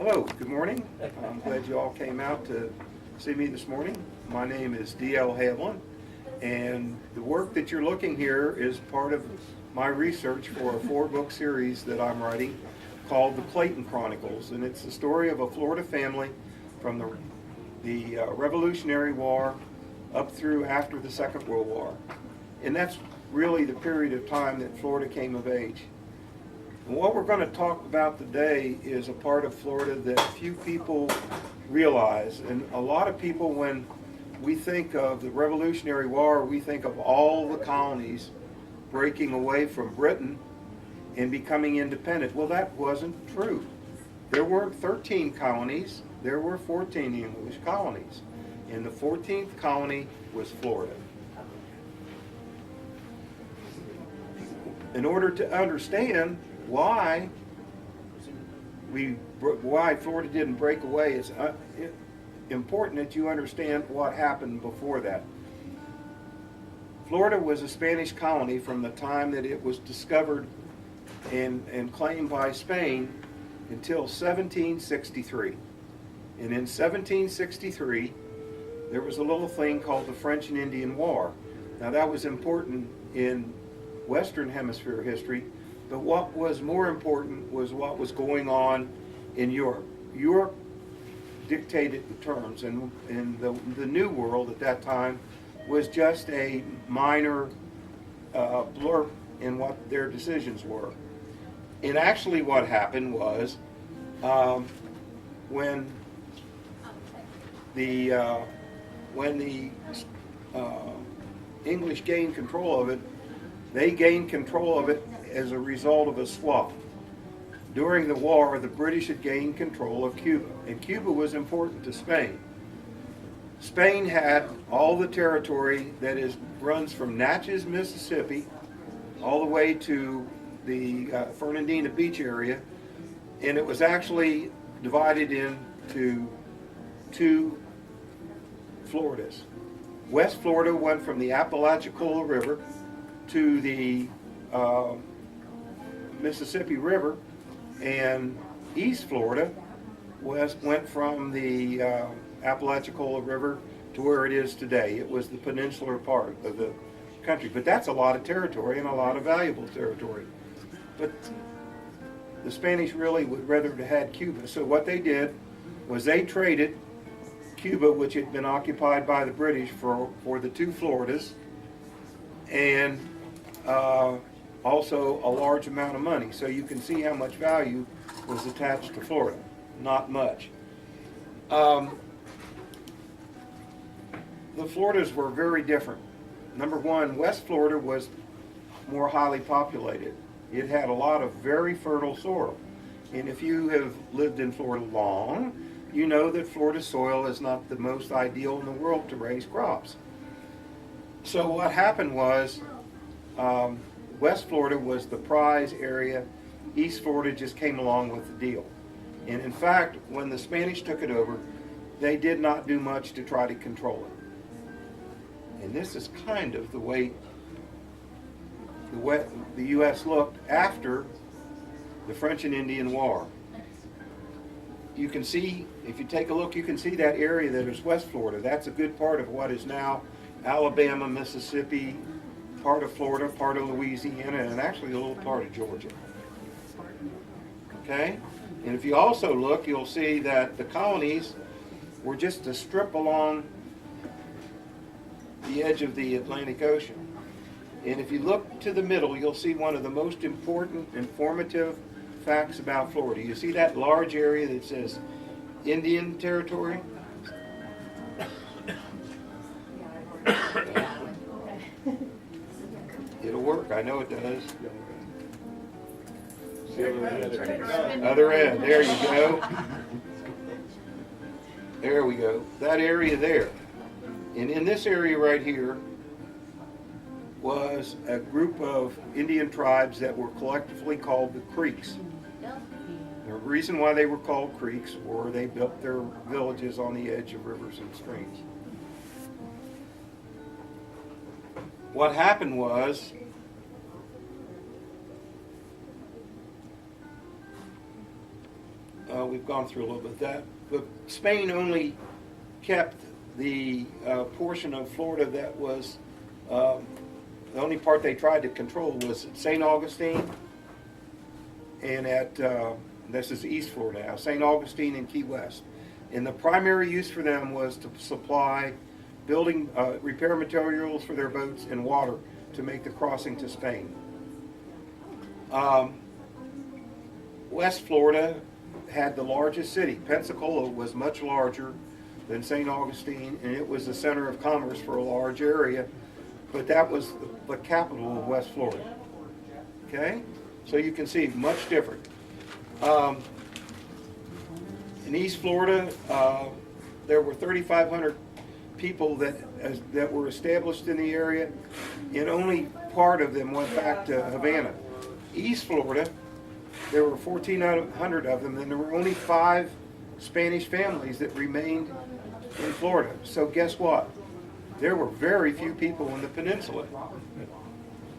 Hello, good morning. I'm glad you all came out to see me this morning. My name is DL Havlin, and the work that you're looking here is part of my research for a 4-book series that I'm writing called The Clayton Chronicles, and it's the story of a Florida family from the Revolutionary War up through after the Second World War. And that's really the period of time that Florida came of age. And what we're going to talk about today is a part of Florida that few people realize. And a lot of people, when we think of the Revolutionary War, we think of all the colonies breaking away from Britain and becoming independent. Well, that wasn't true. There weren't 13 colonies, there were 14 English colonies. And the 14th colony was Florida. In order to understand why Florida didn't break away, it's important that you understand what happened before that. Florida was a Spanish colony from the time that it was discovered and claimed by Spain until 1763. And in 1763, there was a little thing called the French and Indian War. Now that was important in Western Hemisphere history, but what was more important was what was going on in Europe. Europe dictated the terms, and the New World at that time was just a minor blurb in what their decisions were. And actually what happened was when the English gained control of it, they gained control of it as a result of a swap. During the war, the British had gained control of Cuba, and Cuba was important to Spain. Spain had all the territory that runs from Natchez, Mississippi, all the way to the Fernandina Beach area, and it was actually divided into 2 Floridas. West Florida went from the Apalachicola River to the Mississippi River, and East Florida went from the Apalachicola River to where it is today. It was the peninsular part of the country, but that's a lot of territory and a lot of valuable territory. But the Spanish really would rather have had Cuba, so what they did was they traded Cuba, which had been occupied by the British, for the 2 Floridas, and also a large amount of money. So you can see how much value was attached to Florida. Not much. The Floridas were very different. Number one, West Florida was more highly populated. It had a lot of very fertile soil. And if you have lived in Florida long, you know that Florida soil is not the most ideal in the world to raise crops. So what happened was West Florida was the prize area. East Florida just came along with the deal. And in fact, when the Spanish took it over, they did not do much to try to control it. And this is kind of the way the U.S. looked after the French and Indian War. You can see, if you take a look, you can see that area that is West Florida. That's a good part of what is now Alabama, Mississippi, part of Florida, part of Louisiana, and actually a little part of Georgia. Okay? And if you also look, you'll see that the colonies were just a strip along the edge of the Atlantic Ocean. And if you look to the middle, you'll see one of the most important, informative facts about Florida. You see that large area that says Indian Territory? It'll work, I know it does. Other end, there you go. There we go. That area there. And in this area right here was a group of Indian tribes that were collectively called the Creeks. The reason why they were called Creeks were they built their villages on the edge of rivers and streams. What happened was we've gone through a little bit of that. But Spain only kept the portion of Florida that was, the only part they tried to control was at St. Augustine and at, this is East Florida now, St. Augustine and Key West. And the primary use for them was to supply building, repair materials for their boats and water to make the crossing to Spain. West Florida had the largest city. Pensacola was much larger than St. Augustine, and it was the center of commerce for a large area, but that was the capital of West Florida. Okay? So you can see, much different. In East Florida, there were 3,500 people that were established in the area, and only part of them went back to Havana. East Florida, there were 1,400 of them, and there were only 5 Spanish families that remained in Florida. So guess what? There were very few people in the peninsula.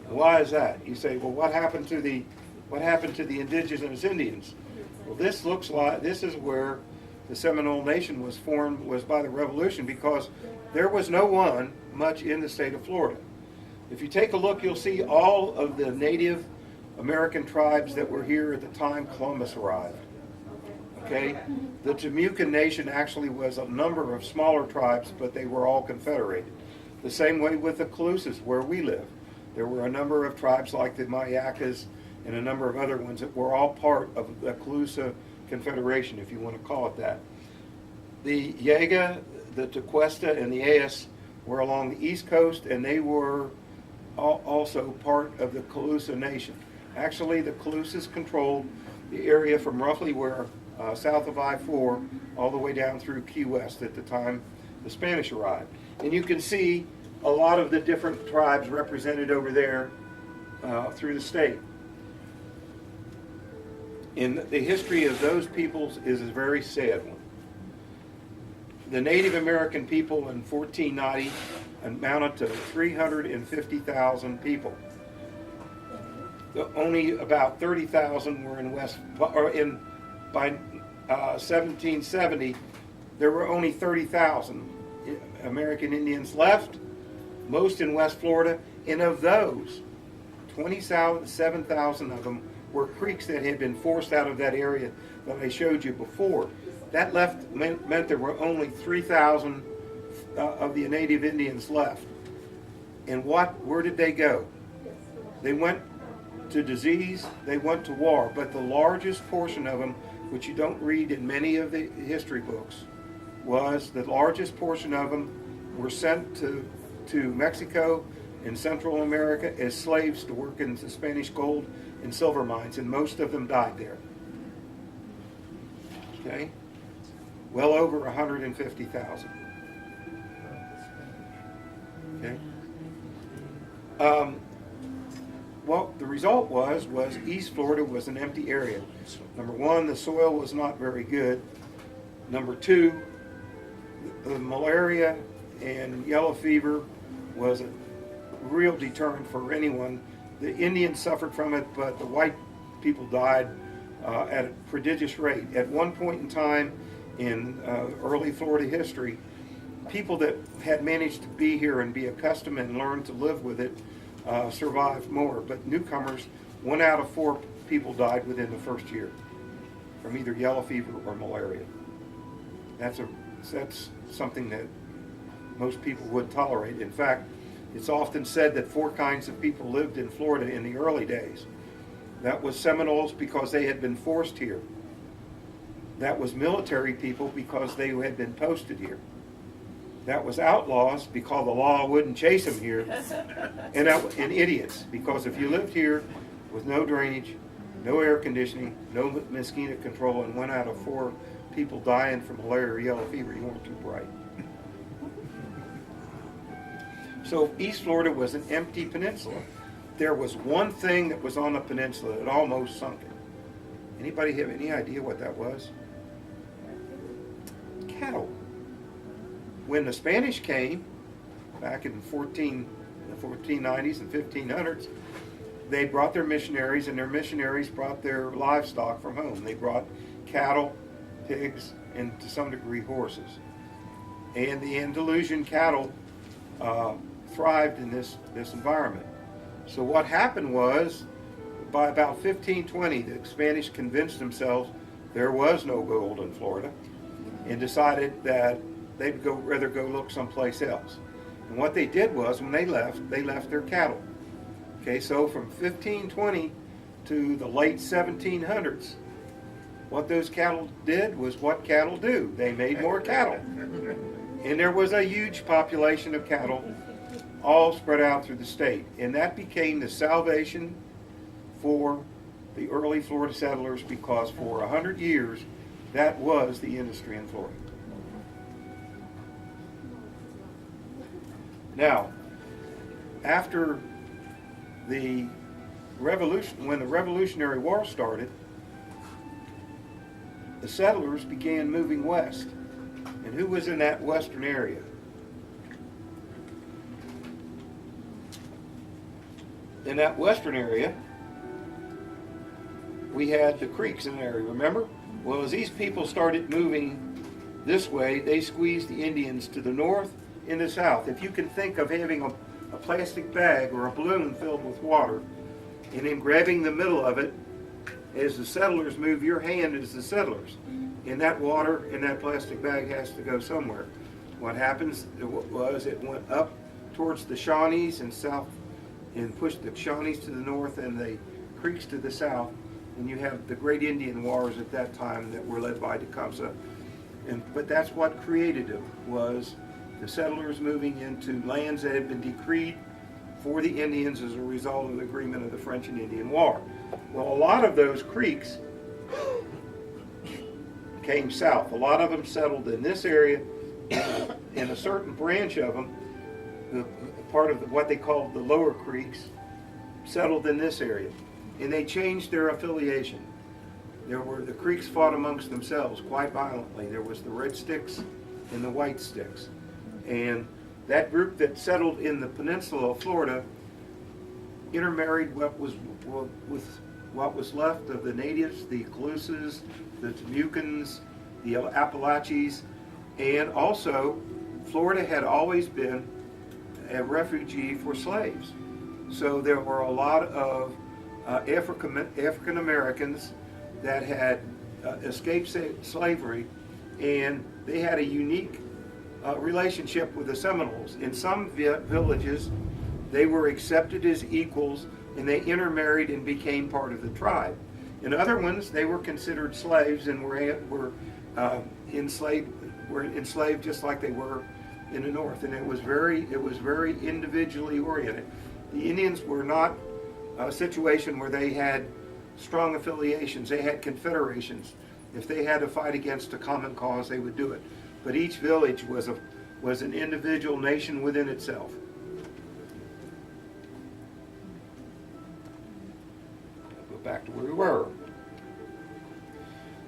Why is that? You say, well, what happened to the indigenous Indians? Well, this is where the Seminole Nation was formed, was by the Revolution, because there was no one much in the state of Florida. If you take a look, you'll see all of the Native American tribes that were here at the time Columbus arrived. Okay? The Timucua Nation actually was a number of smaller tribes, but they were all confederated. The same way with the Calusas, where we live. There were a number of tribes like the Mayacas and a number of other ones that were all part of the Calusa Confederation, if you want to call it that. The Yaga, the Tequesta, and the Ayas were along the east coast, and they were also part of the Calusa Nation. Actually, the Calusas controlled the area from roughly where south of I-4 all the way down through Key West at the time the Spanish arrived. And you can see a lot of the different tribes represented over there through the state. And the history of those peoples is a very sad one. The Native American people in 1490 amounted to 350,000 people. Only about 30,000 were in by 1770, there were only 30,000 American Indians left, most in West Florida, and of those, 27,000 of them were Creeks that had been forced out of that area that I showed you before. That meant there were only 3,000 of the native Indians left. And where did they go? They went to disease, they went to war, but the largest portion of them, which you don't read in many of the history books, was the largest portion of them were sent to Mexico and Central America as slaves to work in the Spanish gold and silver mines, and most of them died there. Okay? Well over 150,000. Okay? Well, the result was East Florida was an empty area. Number one, the soil was not very good. Number two, the malaria and yellow fever was a real deterrent for anyone. The Indians suffered from it, but the white people died at a prodigious rate. At one point in time in early Florida history, people that had managed to be here and be accustomed and learn to live with it survived more. But newcomers, 1 out of 4 people died within the first year from either yellow fever or malaria. That's something that most people would tolerate. In fact, it's often said that 4 kinds of people lived in Florida in the early days. That was Seminoles because they had been forced here. That was military people because they had been posted here. That was outlaws because the law wouldn't chase them here. And idiots, because if you lived here with no drainage, no air conditioning, no mosquito control, and 1 out of 4 people dying from malaria or yellow fever, you weren't too bright. So East Florida was an empty peninsula. There was one thing that was on the peninsula that almost sunk it. Anybody have any idea what that was? Cattle. When the Spanish came, back in the 1490s and 1500s, they brought their missionaries, and their missionaries brought their livestock from home. They brought cattle pigs, and to some degree horses. And the Andalusian cattle thrived in this environment. So what happened was, by about 1520, the Spanish convinced themselves there was no gold in Florida and decided that they'd rather go look someplace else. And what they did was, when they left their cattle. Okay, so from 1520 to the late 1700s, what those cattle did was what cattle do. They made more cattle. And there was a huge population of cattle all spread out through the state. And that became the salvation for the early Florida settlers, because for 100 years, that was the industry in Florida. Now, after the revolution, when the Revolutionary War started, the settlers began moving west. And who was in that western area? In that western area, we had the Creeks in the area, remember? Well, as these people started moving this way, they squeezed the Indians to the north and the south. If you can think of having a plastic bag or a balloon filled with water, and then grabbing the middle of it, as the settlers move, your hand is the settlers. And that water in that plastic bag has to go somewhere. What happens was it went up towards the Shawnees and south, and pushed the Shawnees to the north and the Creeks to the south. And you have the great Indian wars at that time that were led by Tecumseh. But that's what created them, was the settlers moving into lands that had been decreed for the Indians as a result of the agreement of the French and Indian War. Well, a lot of those Creeks came south. A lot of them settled in this area, and a certain branch of them, part of what they called the Lower Creeks, settled in this area. And they changed their affiliation. The Creeks fought amongst themselves quite violently. There was the Red Sticks and the White Sticks. And that group that settled in the peninsula of Florida intermarried with what was left of the natives, the Calusas, the Temucans, the Appalachians, and also Florida had always been a refugee for slaves. So there were a lot of African Americans that had escaped slavery, and they had a unique relationship with the Seminoles. In some villages, they were accepted as equals, and they intermarried and became part of the tribe. In other ones, they were considered slaves and were enslaved just like they were in the North. And it was very individually oriented. The Indians were not a situation where they had strong affiliations. They had confederations. If they had to fight against a common cause, they would do it. But each village was an individual nation within itself. Go back to where we were.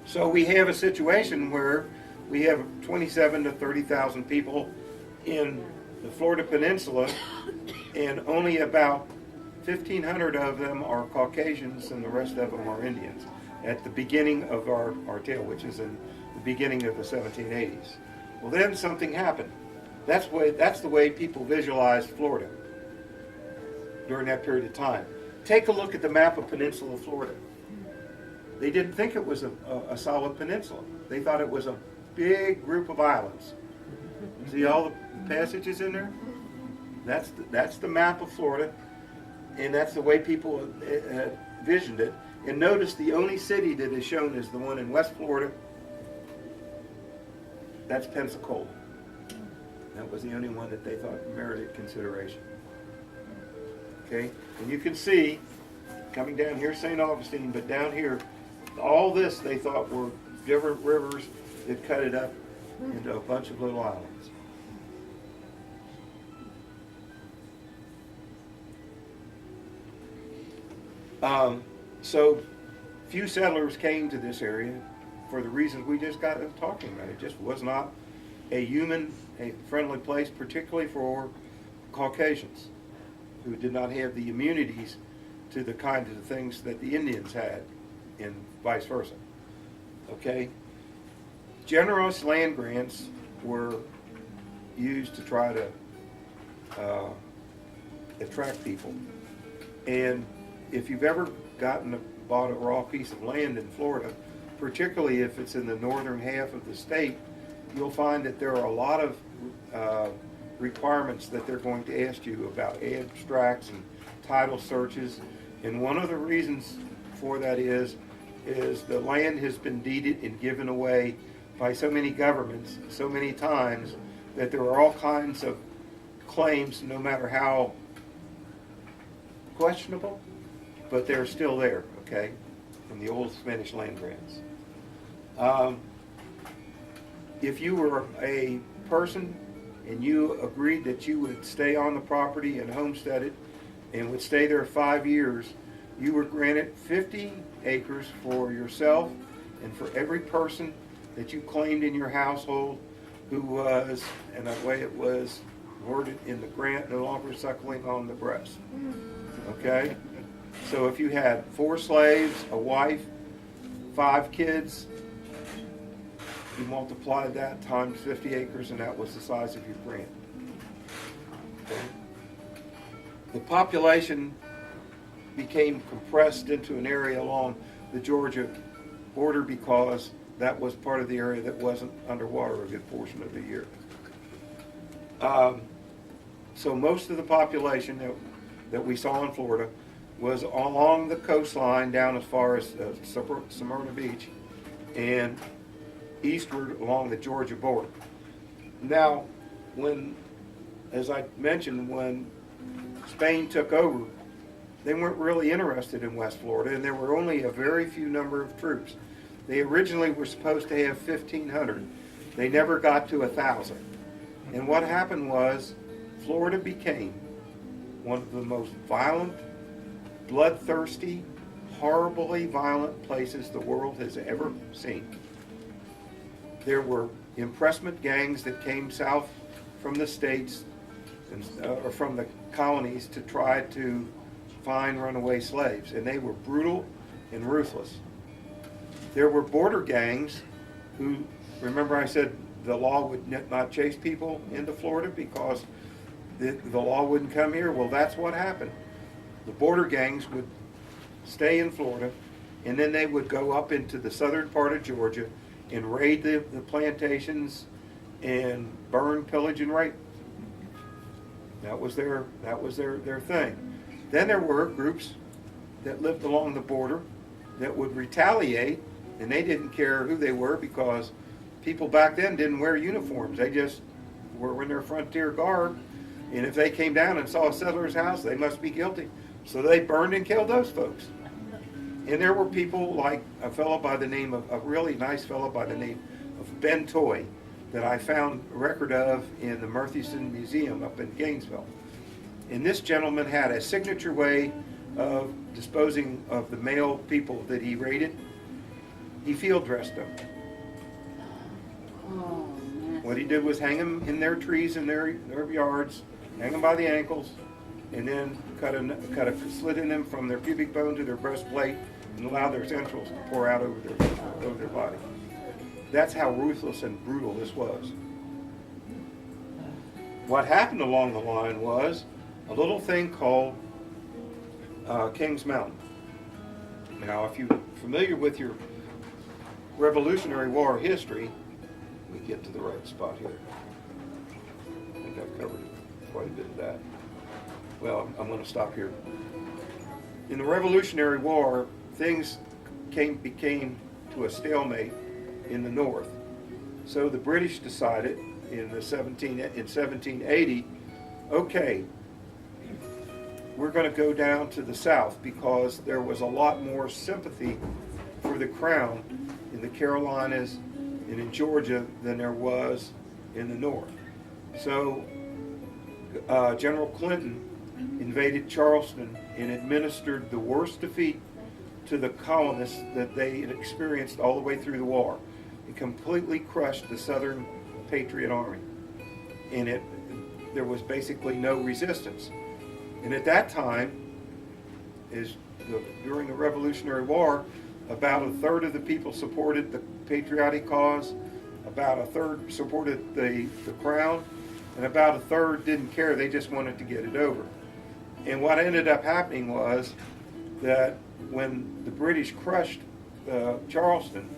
So we have a situation where we have 27 to 30,000 people in the Florida Peninsula, and only about 1,500 of them are Caucasians, and the rest of them are Indians at the beginning of our tale, which is in the beginning of the 1780s. Well, then something happened. That's the way people visualized Florida during that period of time. Take a look at the map of Peninsula Florida. They didn't think it was a solid peninsula. They thought it was a big group of islands. See all the passages in there? That's the map of Florida, and that's the way people visioned it. And notice the only city that is shown is the one in West Florida. That's Pensacola. That was the only one that they thought merited consideration. Okay, and you can see, coming down here, St. Augustine, but down here, all this they thought were different rivers that cut it up into a bunch of little islands. So few settlers came to this area for the reasons we just got talking about. It just was not a friendly place, particularly for Caucasians, who did not have the immunities to the kinds of things that the Indians had, and vice versa. Okay? generous land grants were used to try to attract people. And if you've ever bought a raw piece of land in Florida, particularly if it's in the northern half of the state, you'll find that there are a lot of requirements that they're going to ask you about abstracts and title searches. And one of the reasons for that is the land has been deeded and given away by so many governments so many times that there are all kinds of claims, no matter how questionable, but they're still there, okay, in the old Spanish land grants. If you were a person and you agreed that you would stay on the property and homestead it and would stay there 5 years, you were granted 50 acres for yourself and for every person that you claimed in your household who was, and the way it was worded in the grant, no longer suckling on the breast. Okay? So if you had 4 slaves, a wife, 5 kids, you multiplied that times 50 acres, and that was the size of your grant. Okay? The population became compressed into an area along the Georgia border because that was part of the area that wasn't underwater a good portion of the year. So most of the population that we saw in Florida was along the coastline down as far as Smyrna Beach and eastward along the Georgia border. Now, as I mentioned, when Spain took over, they weren't really interested in West Florida, and there were only a very few number of troops. They originally were supposed to have 1,500. They never got to 1,000. And what happened was Florida became one of the most violent, bloodthirsty, horribly violent places the world has ever seen. There were impressment gangs that came south from the states or from the colonies to try to find runaway slaves, and they were brutal and ruthless. There were border gangs who, remember I said the law would not chase people into Florida because the law wouldn't come here? Well, that's what happened. The border gangs would stay in Florida, and then they would go up into the southern part of Georgia and raid the plantations and burn, pillage, and rape. That was their thing. Then there were groups that lived along the border that would retaliate, and they didn't care who they were because people back then didn't wear uniforms. They just were in their frontier garb, and if they came down and saw a settler's house, they must be guilty. So they burned and killed those folks. And there were people like a really nice fellow by the name of Ben Toy that I found a record of in the Murthison Museum up in Gainesville. And this gentleman had a signature way of disposing of the male people that he raided. He field dressed them. Oh, what he did was hang them in their trees in their yards, hang them by the ankles, and then cut a slit in them from their pubic bone to their breastplate and allow their entrails to pour out over their body. That's how ruthless and brutal this was. What happened along the line was a little thing called Kings Mountain. Now, if you're familiar with your Revolutionary War history, let me get to the right spot here. I think I've covered quite a bit of that. Well, I'm going to stop here. In the Revolutionary War, things became to a stalemate in the north. So the British decided in 1780, okay, we're going to go down to the south because there was a lot more sympathy for the crown in the Carolinas and in Georgia than there was in the north. So General Clinton invaded Charleston and administered the worst defeat to the colonists that they had experienced all the way through the war. It completely crushed the Southern Patriot Army, and there was basically no resistance. And at that time, during the Revolutionary War, about a third of the people supported the patriotic cause, about a third supported the crown, and about a third didn't care. They just wanted to get it over. And what ended up happening was that when the British crushed Charleston,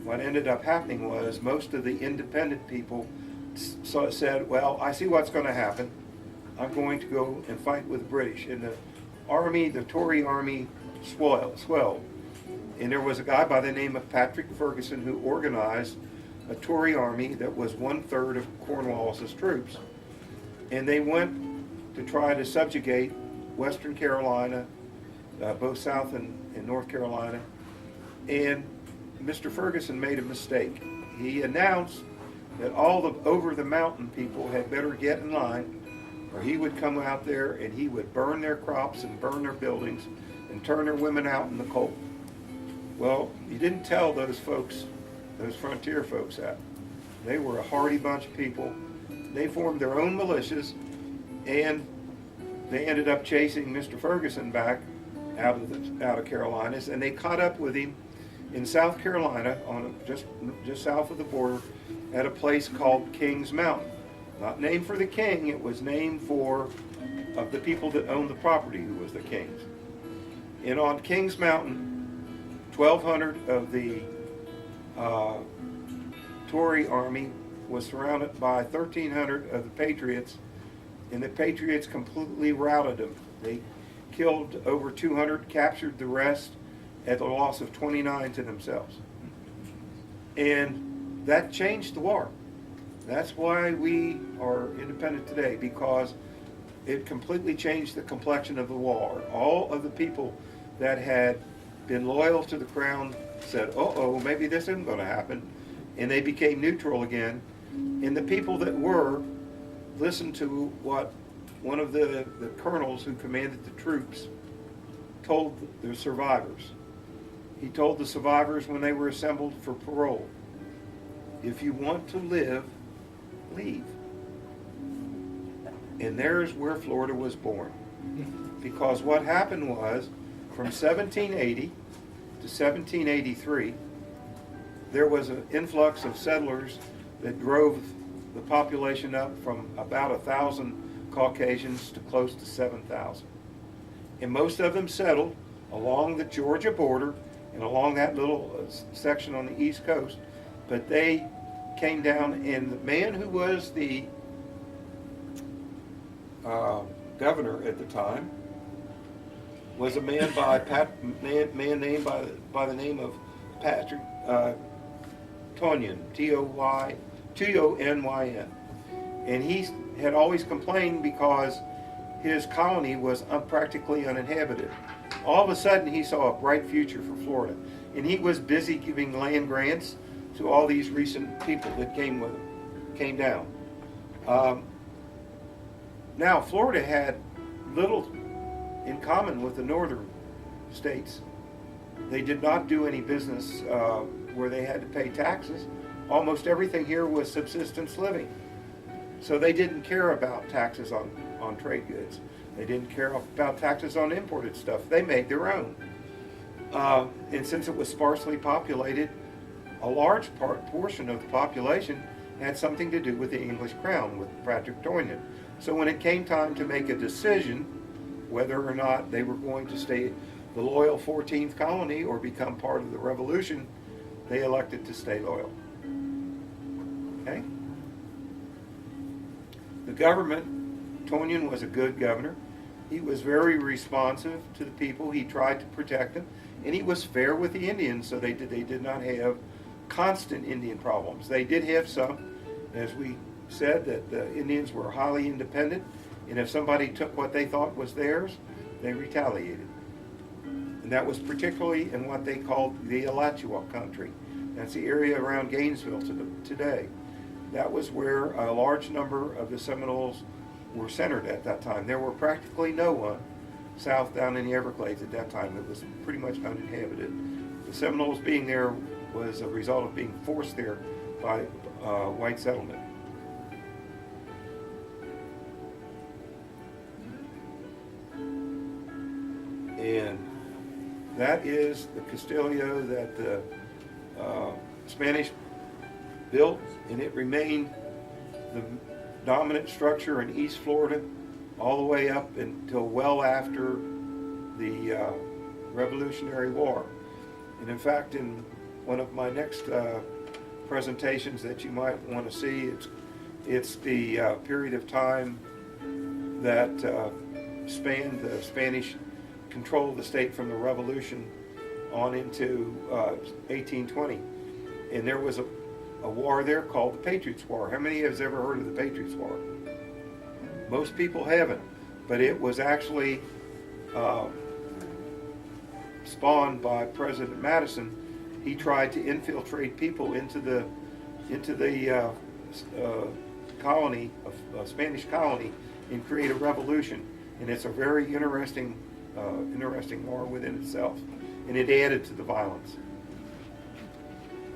what ended up happening was most of the independent people said, well, I see what's going to happen. I'm going to go and fight with the British. And the army, the Tory army, swelled. And there was a guy by the name of Patrick Ferguson who organized a Tory army that was 1/3 of Cornwallis's troops. And they went to try to subjugate Western Carolina, both South and North Carolina. And Mr. Ferguson made a mistake. He announced that all the over-the-mountain people had better get in line, or he would come out there and he would burn their crops and burn their buildings and turn their women out in the cold. Well, he didn't tell those folks, those frontier folks, that. They were a hardy bunch of people. They formed their own militias, and they ended up chasing Mr. Ferguson back out of Carolinas, and they caught up with him in South Carolina, on just south of the border, at a place called Kings Mountain. Not named for the king, it was named for the people that owned the property, who was the kings. And on Kings Mountain, 1,200 of the Tory army was surrounded by 1,300 of the Patriots, and the Patriots completely routed them. They killed over 200, captured the rest at the loss of 29 to themselves. And that changed the war. That's why we are independent today, because it completely changed the complexion of the war. All of the people that had been loyal to the crown said, uh-oh, maybe this isn't going to happen, and they became neutral again. And the people that were listened to what one of the colonels who commanded the troops told the survivors. He told the survivors when they were assembled for parole, if you want to live, leave. And there's where Florida was born. Because what happened was, from 1780 to 1783, there was an influx of settlers that drove the population up from about 1,000 Caucasians to close to 7,000. And most of them settled along the Georgia border and along that little section on the East Coast. But they came down, and the man who was the governor at the time was a man named by the name of Patrick Tonyan, T-O-N-Y-N. And he had always complained because his colony was practically uninhabited. All of a sudden, he saw a bright future for Florida, and he was busy giving land grants to all these recent people that came down. Now, Florida had little in common with the northern states. They did not do any business where they had to pay taxes. Almost everything here was subsistence living. So they didn't care about taxes on trade goods. They didn't care about taxes on imported stuff. They made their own. And since it was sparsely populated, a large portion of the population had something to do with the English crown, with Patrick Tonyan. So when it came time to make a decision whether or not they were going to stay the loyal 14th colony or become part of the revolution, they elected to stay loyal. Okay? The government, Tonyan was a good governor. He was very responsive to the people. He tried to protect them, and he was fair with the Indians, so they did not have constant Indian problems. They did have some, as we said, that the Indians were highly independent, and if somebody took what they thought was theirs, they retaliated. And that was particularly in what they called the Alachua country. That's the area around Gainesville today. That was where a large number of the Seminoles were centered at that time. There were practically no one south down in the Everglades at that time. It was pretty much uninhabited. The Seminoles being there was a result of being forced there by white settlement. And that is the Castillo that the Spanish built, and it remained the dominant structure in East Florida all the way up until well after the Revolutionary War. And in fact, in one of my next presentations that you might want to see, it's the period of time that spanned the Spanish control of the state from the Revolution on into 1820. And there was a war there called the Patriots' War. How many of us ever heard of the Patriots' War? Most people haven't, but it was actually spawned by President Madison. He tried to infiltrate people into the colony of Spanish colony and create a revolution. And it's a very interesting war within itself, and it added to the violence.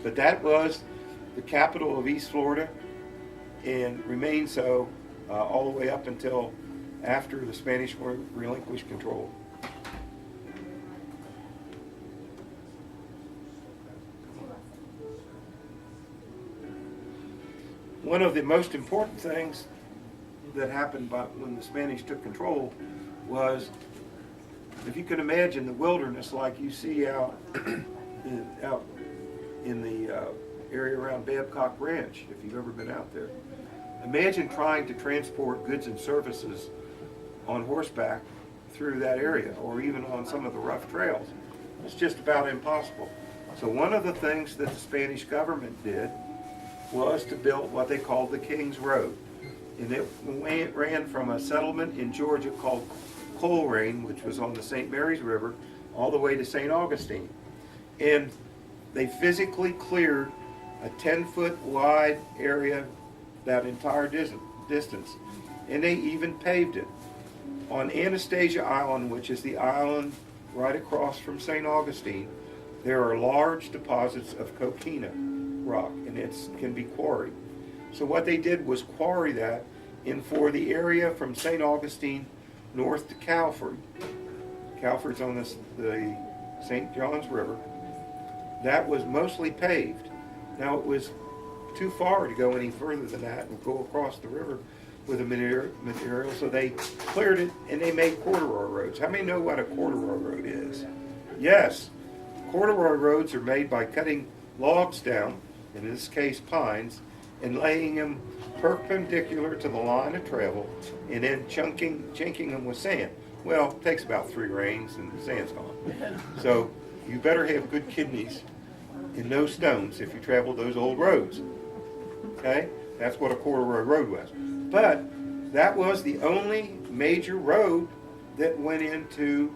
But that was the capital of East Florida, and remained so all the way up until after the Spanish relinquished control. One of the most important things that happened when the Spanish took control was, if you can imagine the wilderness like you see out in the area around Babcock Ranch, if you've ever been out there. Imagine trying to transport goods and services on horseback through that area, or even on some of the rough trails. It's just about impossible. So one of the things that the Spanish government did was to build what they called the King's Road. And it ran from a settlement in Georgia called Coleraine, which was on the St. Mary's River, all the way to St. Augustine. And they physically cleared a 10-foot wide area, that entire distance. And they even paved it. On Anastasia Island, which is the island right across from St. Augustine, there are large deposits of coquina rock, and it can be quarried. So what they did was quarry that, and for the area from St. Augustine north to Calford, Calford's on the St. Johns River, that was mostly paved. Now it was too far to go any further than that and go across the river with the material, so they cleared it and they made corduroy roads. How many know what a corduroy road is? Yes, corduroy roads are made by cutting logs down, in this case pines, and laying them perpendicular to the line of travel, and then chinking them with sand. Well, it takes about 3 rains and the sand's gone. So you better have good kidneys and no stones if you travel those old roads. Okay? That's what a corduroy road was. But that was the only major road that went into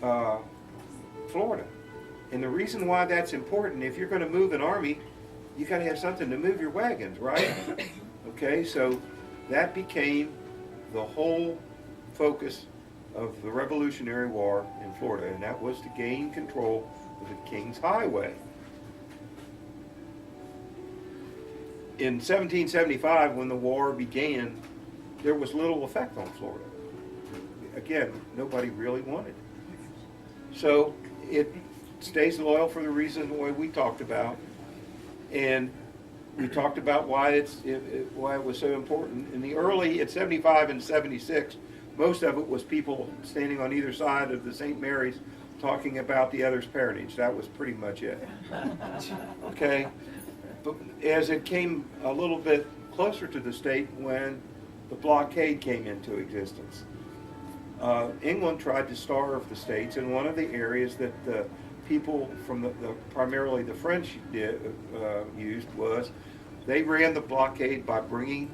Florida. And the reason why that's important, if you're going to move an army, you got to have something to move your wagons, right? Okay, so that became the whole focus of the Revolutionary War in Florida, and that was to gain control of the King's Highway. In 1775, when the war began, there was little effect on Florida. Again, nobody really wanted it. So it stays loyal for the reasons why we talked about, and we talked about why it was so important. In the early, at 75 and 76, most of it was people standing on either side of the St. Mary's talking about the other's parentage. That was pretty much it. Okay? But as it came a little bit closer to the state, when the blockade came into existence, England tried to starve the states, and one of the areas that the people from primarily the French used was they ran the blockade by bringing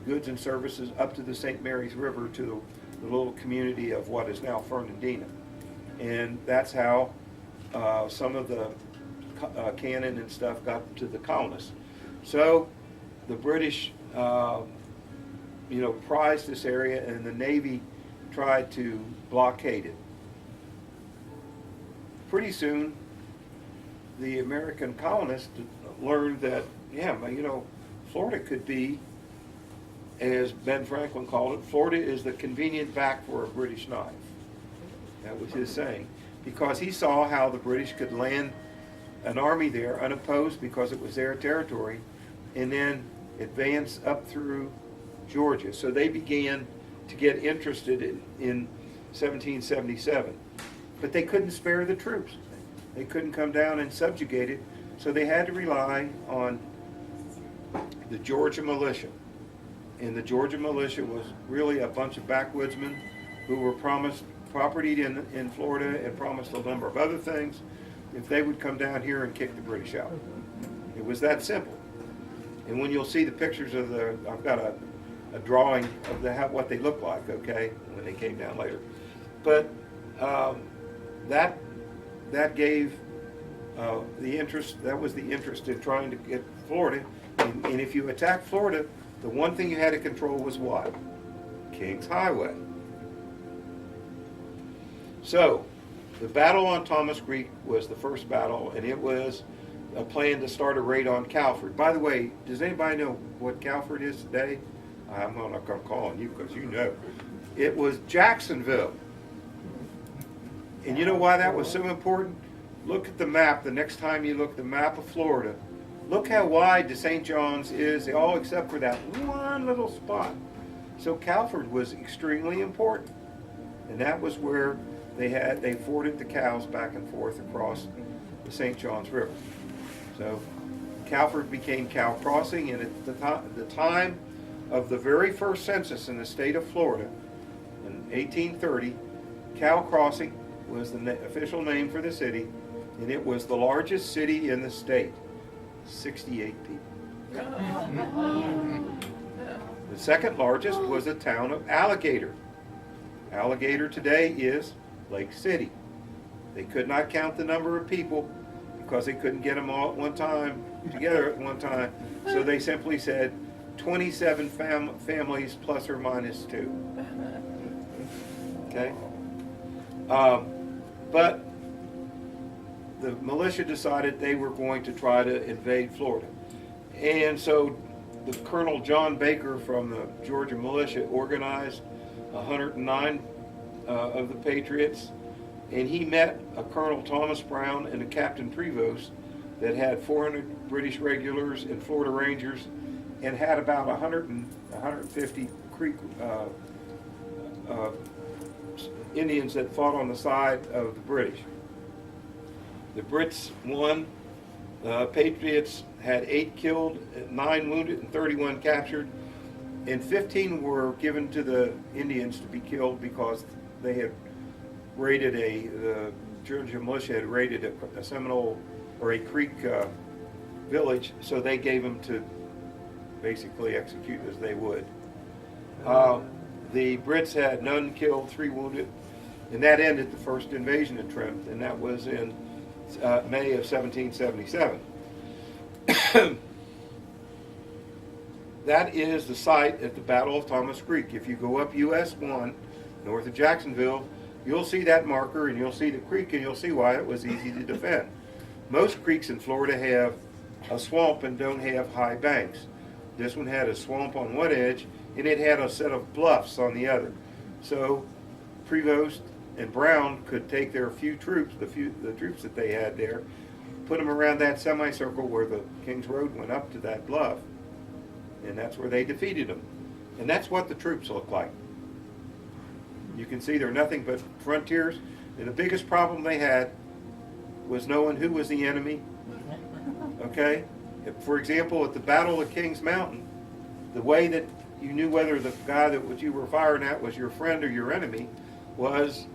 goods and services up to the St. Mary's River to the little community of what is now Fernandina. And that's how some of the cannon and stuff got to the colonists. So the British prized this area, and the Navy tried to blockade it. Pretty soon, the American colonists learned that, Florida could be, as Ben Franklin called it, Florida is the convenient back for a British knife. That was his saying. Because he saw how the British could land an army there unopposed because it was their territory, and then advance up through Georgia. So they began to get interested in 1777. But they couldn't spare the troops. They couldn't come down and subjugate it, so they had to rely on the Georgia militia. And the Georgia militia was really a bunch of backwoodsmen who were promised property in Florida and promised a number of other things if they would come down here and kick the British out. It was that simple. And when you'll see the pictures of I've got a drawing of what they look like, okay, when they came down later. But that gave the interest, that was the interest in trying to get Florida. And if you attacked Florida, the one thing you had to control was what? King's Highway. So, the battle on Thomas Creek was the first battle, and it was a plan to start a raid on Calford. By the way, does anybody know what Calford is today? I'm not calling you because you know. It was Jacksonville. And you know why that was so important? Look at the map. The next time you look at the map of Florida, look how wide the St. John's is, all except for that one little spot. So Calford was extremely important. And that was where they forded the cows back and forth across the St. John's River. So Calford became Cow Crossing, and at the time of the very first census in the state of Florida, in 1830, Cow Crossing was the official name for the city, and it was the largest city in the state, 68 people. The second largest was the town of Alligator. Alligator today is Lake City. They could not count the number of people because they couldn't get them all at one time, together at one time, so they simply said 27 families plus or minus 2. Okay? But the militia decided they were going to try to invade Florida. And so the Colonel John Baker from the Georgia militia organized 109 of the Patriots, and he met a Colonel Thomas Brown and a Captain Prevost that had 400 British regulars and Florida Rangers and had about 150 Creek Indians that fought on the side of the British. The Brits won. The Patriots had 8 killed, 9 wounded, and 31 captured. And 15 were given to the Indians to be killed because they had raided the Georgia militia had raided a Seminole or a Creek village, so they gave them to basically execute as they would. The Brits had none killed, 3 wounded, and that ended the first invasion attempt, and that was in May of 1777. That is the site at the Battle of Thomas Creek. If you go up US 1, north of Jacksonville, you'll see that marker, and you'll see the creek, and you'll see why it was easy to defend. Most creeks in Florida have a swamp and don't have high banks. This one had a swamp on one edge, and it had a set of bluffs on the other. So Prevost and Brown could take their few troops, the troops that they had there, put them around that semicircle where the King's Road went up to that bluff, and that's where they defeated them. And that's what the troops look like. You can see they're nothing but frontiers, and the biggest problem they had was knowing who was the enemy. Okay? For example, at the Battle of Kings Mountain, the way that you knew whether the guy that you were firing at was your friend or your enemy was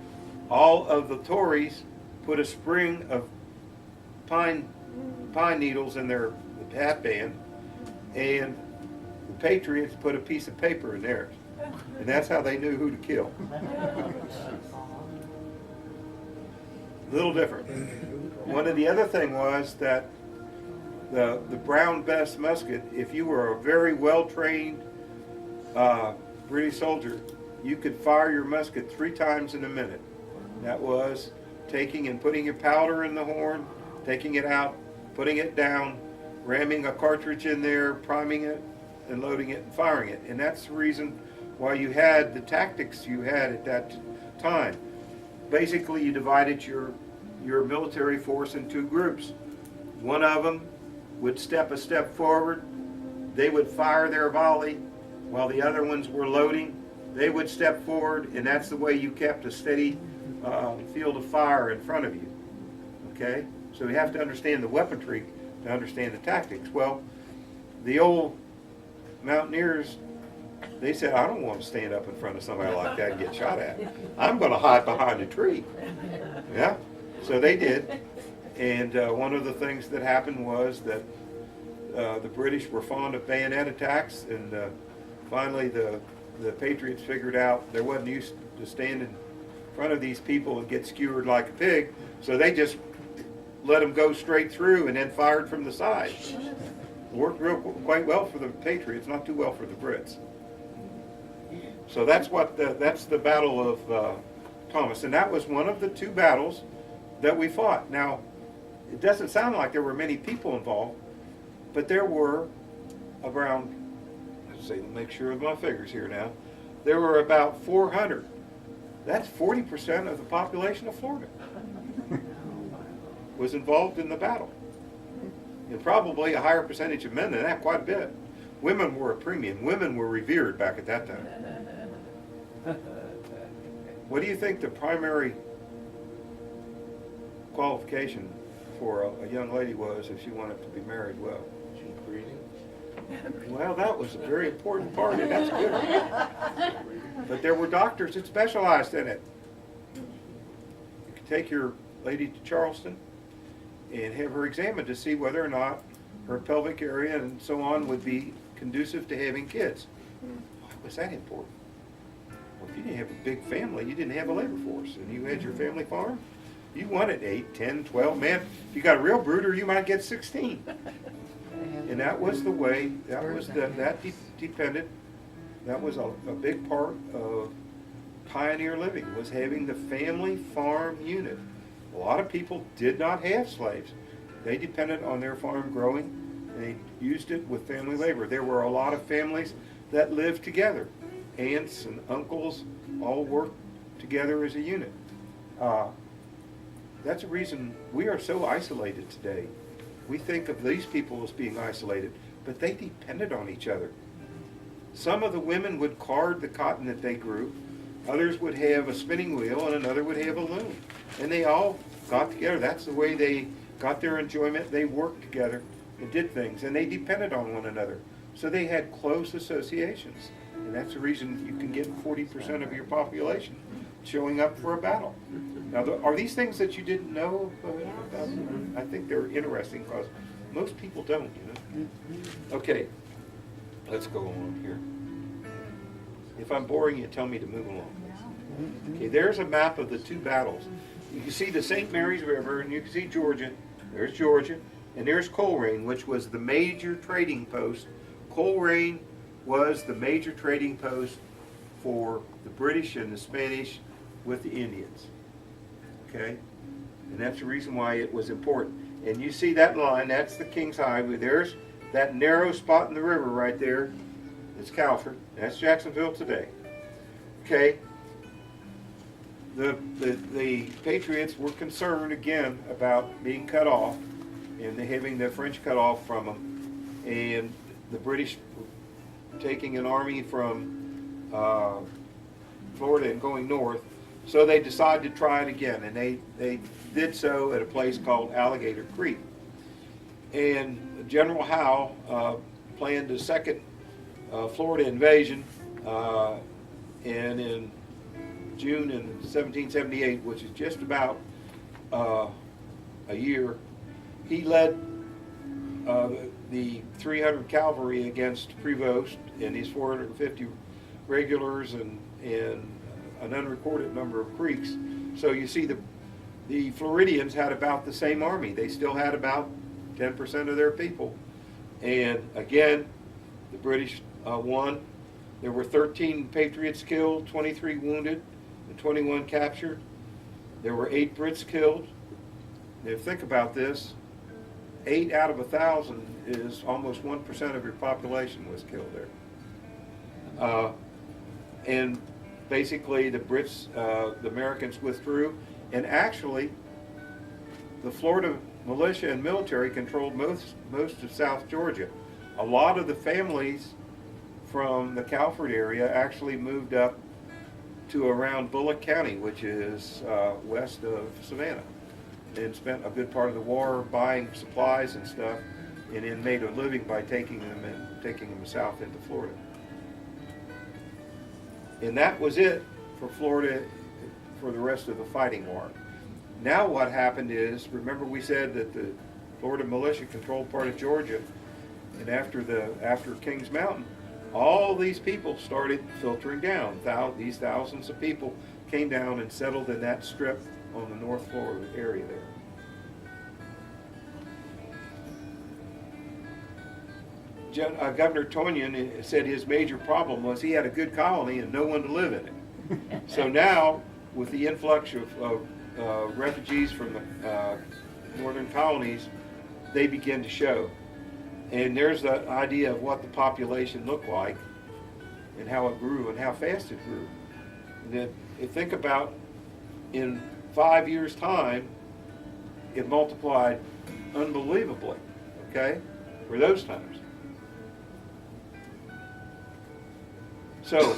all of the Tories put a spring of pine needles in their hatband, and the Patriots put a piece of paper in theirs. And that's how they knew who to kill. A little different. One of the other thing was that the Brown Bess musket, if you were a very well-trained British soldier, you could fire your musket 3 times in a minute. That was taking and putting your powder in the horn, taking it out, putting it down, ramming a cartridge in there, priming it, and loading it and firing it. And that's the reason why you had the tactics you had at that time. Basically, you divided your military force in 2 groups. one of them would step a step forward. They would fire their volley while the other ones were loading. They would step forward, and that's the way you kept a steady field of fire in front of you. Okay? So you have to understand the weaponry to understand the tactics. Well, the old mountaineers, they said, I don't want to stand up in front of somebody like that and get shot at. I'm going to hide behind a tree. Yeah? So they did. And one of the things that happened was that the British were fond of bayonet attacks, and finally the Patriots figured out there wasn't use to stand in front of these people and get skewered like a pig, so they just let them go straight through and then fired from the side. Worked quite well for the Patriots, not too well for the Brits. So that's the Battle of Thomas, and that was one of the two battles that we fought. Now, it doesn't sound like there were many people involved, but there were around, let's see, make sure of my figures here now, there were about 400. That's 40% of the population of Florida was involved in the battle. And probably a higher percentage of men than that, quite a bit. Women were a premium. Women were revered back at that time. What do you think the primary qualification for a young lady was if she wanted to be married well? Well, that was a very important part, and that's good. But there were doctors that specialized in it. You could take your lady to Charleston and have her examined to see whether or not her pelvic area and so on would be conducive to having kids. Why was that important? Well, if you didn't have a big family, you didn't have a labor force, and you had your family farm, you wanted 8, 10, 12, man. If you got a real brooder, you might get 16. And that was the way, that depended, that was a big part of pioneer living, was having the family farm unit. A lot of people did not have slaves. They depended on their farm growing, and they used it with family labor. There were a lot of families that lived together. Aunts and uncles all worked together as a unit. That's a reason we are so isolated today. We think of these people as being isolated, but they depended on each other. Some of the women would card the cotton that they grew. Others would have a spinning wheel, and another would have a loom. And they all got together. That's the way they got their enjoyment. They worked together and did things, and they depended on one another. So they had close associations. And that's the reason you can get 40% of your population showing up for a battle. Now, are these things that you didn't know about? I think they're interesting because most people don't, you know. Okay, let's go on here. If I'm boring you, tell me to move along. Okay, there's a map of the two battles. You can see the St. Mary's River, and you can see Georgia. There's Georgia, and there's Coleraine, which was the major trading post. Coleraine was the major trading post for the British and the Spanish with the Indians. Okay, and that's the reason why it was important. And you see that line, that's the King's Highway. There's that narrow spot in the river right there. It's Calford. That's Jacksonville today. Okay, the Patriots were concerned again about being cut off and having the French cut off from them, and the British were taking an army from Florida and going north. So they decided to try it again, and they did so at a place called Alligator Creek. And General Howe planned a second Florida invasion, and in June in 1778, which is just about a year, he led the 300 cavalry against Prevost and his 450 regulars and an unrecorded number of Creeks. So you see the Floridians had about the same army. They still had about 10% of their people. And again, the British won. There were 13 Patriots killed, 23 wounded, and 21 captured. There were 8 Brits killed. Now think about this. 8 out of 1,000 is almost 1% of your population was killed there. And basically the Brits, the Americans withdrew, and actually the Florida militia and military controlled most of South Georgia. A lot of the families from the Calford area actually moved up to around Bullock County, which is west of Savannah, and spent a good part of the war buying supplies and stuff, and then made a living by taking them south into Florida. And that was it for Florida for the rest of the fighting war. Now what happened is, remember we said that the Florida militia controlled part of Georgia, and after Kings Mountain, all these people started filtering down. These thousands of people came down and settled in that strip on the North Florida area there. Governor Tonyan said his major problem was he had a good colony and no one to live in it. So now, with the influx of refugees from the northern colonies, they begin to show. And there's the idea of what the population looked like and how it grew and how fast it grew. And then you think about in 5 years' time, it multiplied unbelievably, okay, for those times. So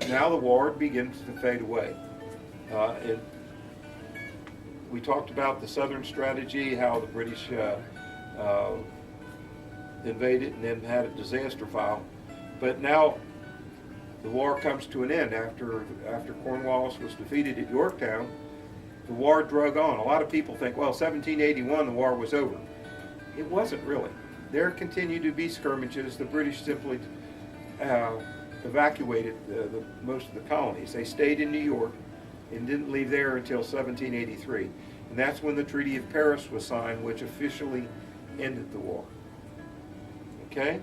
now the war begins to fade away. And we talked about the southern strategy, how the British invaded and then had a disaster file. But now the war comes to an end after Cornwallis was defeated at Yorktown. The war drug on. A lot of people think, well, 1781 the war was over. It wasn't really. There continued to be skirmishes. The British simply evacuated most of the colonies. They stayed in New York and didn't leave there until 1783. And that's when the Treaty of Paris was signed, which officially ended the war. Okay?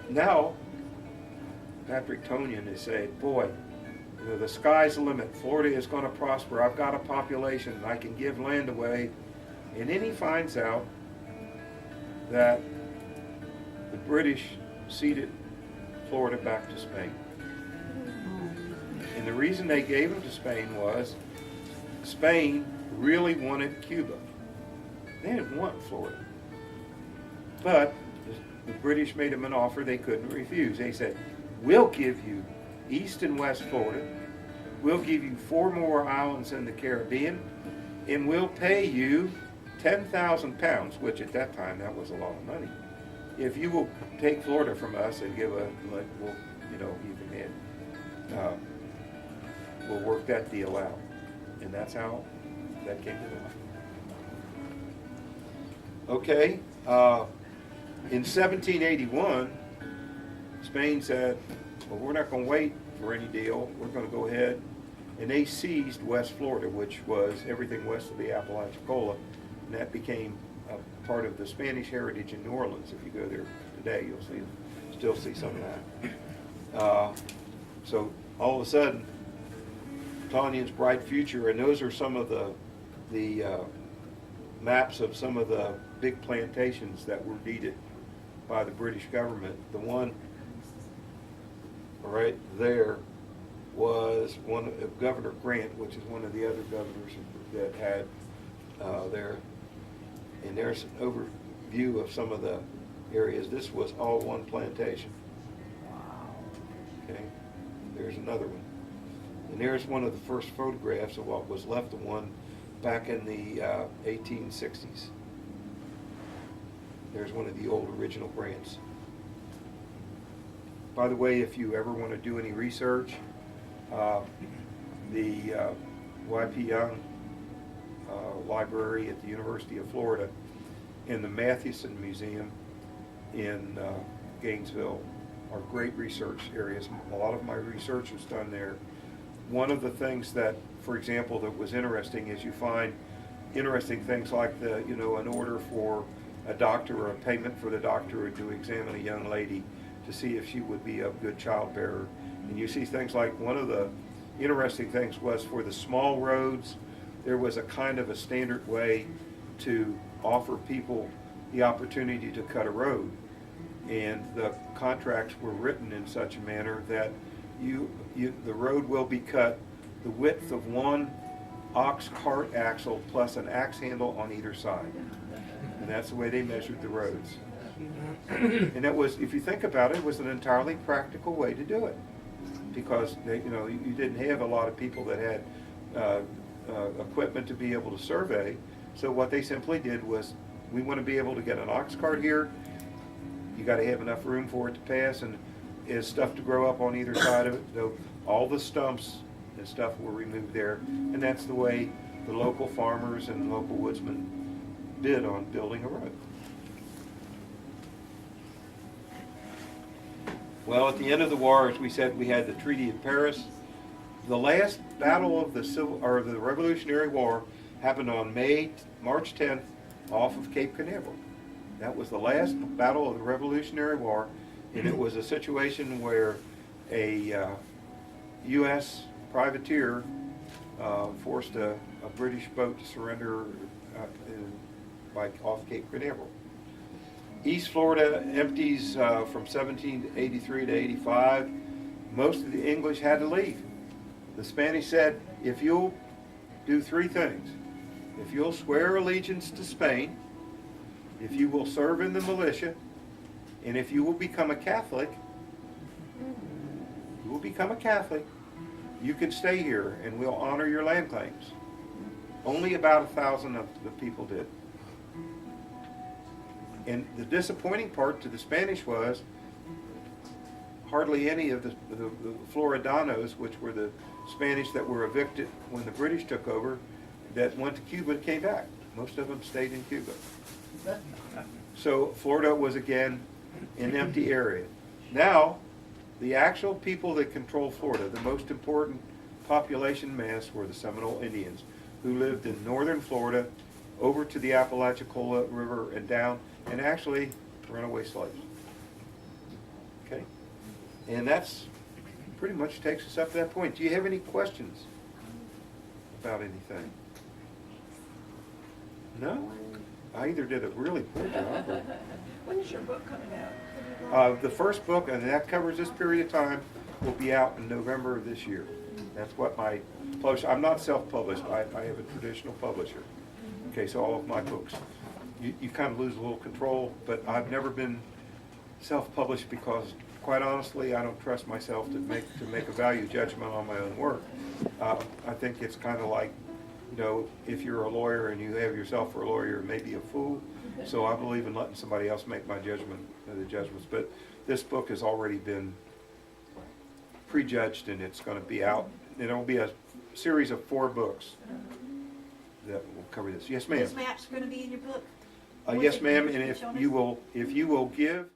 Now, Patrick Tonyan is saying, boy, you know, the sky's the limit. Florida is going to prosper. I've got a population. I can give land away. And then he finds out that the British ceded Florida back to Spain. And the reason they gave them to Spain was Spain really wanted Cuba. They didn't want Florida. But the British made them an offer they couldn't refuse. They said, we'll give you East and West Florida, we'll give you 4 more islands in the Caribbean, and we'll pay you 10,000 pounds, which at that time, that was a lot of money. If you will take Florida from us and give we'll work that deal out. And that's how that came to life. Okay, in 1781, Spain said, well, we're not going to wait for any deal. We're going to go ahead. And they seized West Florida, which was everything west of the Apalachicola, and that became a part of the Spanish heritage in New Orleans. If you go there today, you'll still see some of that. So all of a sudden, Tonyan's bright future, and those are some of the maps of some of the big plantations that were deeded by the British government. The one right there was one of Governor Grant, which is one of the other governors that had there. And there's an overview of some of the areas. This was all one plantation. Wow. Okay. There's another one. And there's one of the first photographs of what was left of one back in the 1860s. There's one of the old original grants. By the way, if you ever want to do any research, the Y.P. Young Library at the University of Florida and the Mathewson Museum in Gainesville are great research areas. A lot of my research was done there. One of the things that, for example, that was interesting is you find interesting things like an order for a doctor or a payment for the doctor to examine a young lady to see if she would be a good childbearer. And you see things like, one of the interesting things was for the small roads, there was a kind of a standard way to offer people the opportunity to cut a road. And the contracts were written in such a manner that the road will be cut the width of one ox cart axle plus an axe handle on either side. And that's the way they measured the roads. And it was, if you think about it, it was an entirely practical way to do it. Because they, you didn't have a lot of people that had equipment to be able to survey. So what they simply did was, we want to be able to get an ox cart here. You got to have enough room for it to pass, and is stuff to grow up on either side of it. So all the stumps and stuff were removed there, and that's the way the local farmers and local woodsmen bid on building a road. Well, at the end of the war, as we said, we had the Treaty of Paris. The last battle of the Revolutionary War happened on March 10th, off of Cape Canaveral. That was the last battle of the Revolutionary War, and it was a situation where a U.S. privateer forced a British boat to surrender off Cape Canaveral. East Florida empties from 1783 to 85. Most of the English had to leave. The Spanish said, if you'll do three things: if you'll swear allegiance to Spain, if you will serve in the militia, and if you will become a Catholic, you can stay here and we'll honor your land claims. Only about 1,000 of the people did. And the disappointing part to the Spanish was hardly any of the Floridanos, which were the Spanish that were evicted when the British took over, that went to Cuba, came back. Most of them stayed in Cuba. So Florida was again an empty area. Now, the actual people that controlled Florida, the most important population mass, were the Seminole Indians, who lived in northern Florida, over to the Apalachicola River and down, and actually runaway slaves. Okay? And that's pretty much takes us up to that point. Do you have any questions about anything? No? I either did a really poor job or... When is your book coming out? The first book, and that covers this period of time, will be out in November of this year. That's what my publisher... I'm not self-published. I have a traditional publisher. Okay, so all of my books. You kind of lose a little control, but I've never been self-published because, quite honestly, I don't trust myself to make a value judgment on my own work. I think it's kind of like, if you're a lawyer and you have yourself for a lawyer, you're maybe a fool. So I believe in letting somebody else make my the judgments. But this book has already been prejudged, and it's going to be out. And it will be a series of 4 books that will cover this. Yes, ma'am. This map's going to be in your book? Yes, ma'am. And if you will give